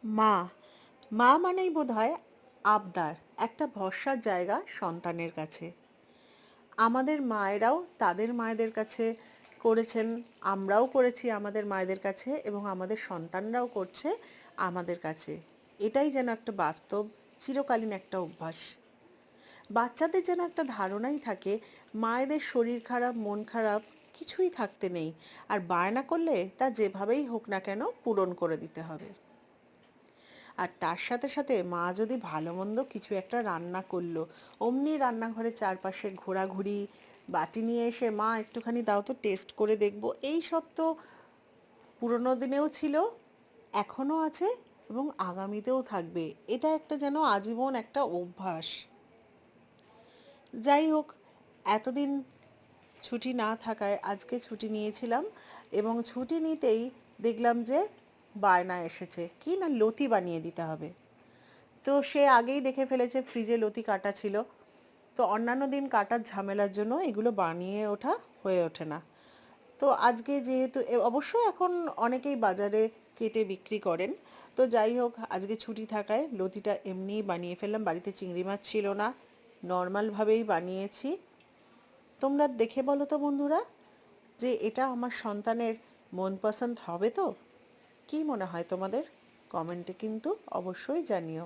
মা মা মানেই বোধহয় আবদার, একটা ভরসার জায়গা সন্তানের কাছে। আমাদের মায়েরাও তাদের মায়েদের কাছে করেছেন, আমরাও করেছি আমাদের মায়েদের কাছে, এবং আমাদের সন্তানরাও করছে আমাদের কাছে। এটাই যেন একটা বাস্তব, চিরকালীন একটা অভ্যাস। বাচ্চাদের যেন একটা ধারণাই থাকে মায়েদের শরীর খারাপ, মন খারাপ কিছুই থাকতে নেই, আর বায়না করলে তা যেভাবেই হোক না কেন পূরণ করে দিতে হবে। আর তার সাথে সাথে মা যদি ভালো মন্দ কিছু একটা রান্না করলো, অমনি রান্নাঘরের চারপাশে ঘোরাঘুরি, বাটি নিয়ে এসে মা একটুখানি দাও তো টেস্ট করে দেখবো, এই সব তো পুরোনো দিনেও ছিল, এখনও আছে, এবং আগামীতেও থাকবে। এটা একটা যেন আজীবন একটা অভ্যাস। যাই হোক, এতদিন ছুটি না থাকায় আজকে ছুটি নিয়েছিলাম, এবং ছুটি নিতেই দেখলাম যে বায়না এসেছে কি না লতি বানিয়ে দিতে হবে। তো সে আগেই দেখে ফেলেছে ফ্রিজে লতি কাটা ছিল। তো অন্যান্য দিন কাটার ঝামেলার জন্য এগুলো বানিয়ে ওঠা হয়ে ওঠে না। তো আজকে যেহেতু অবশ্যই এখন অনেকেই বাজারে কেটে বিক্রি করেন, তো যাই হোক আজকে ছুটি থাকায় লতিটা এমনিই বানিয়ে ফেললাম। বাড়িতে চিংড়ি মাছ ছিল না, নর্মালভাবেই বানিয়েছি। তোমরা দেখে বলো তো বন্ধুরা, যে এটা আমার সন্তানের মন পছন্দ হবে তো? কী মনে হয় তোমাদের? কমেন্টে কিন্তু অবশ্যই জানিও।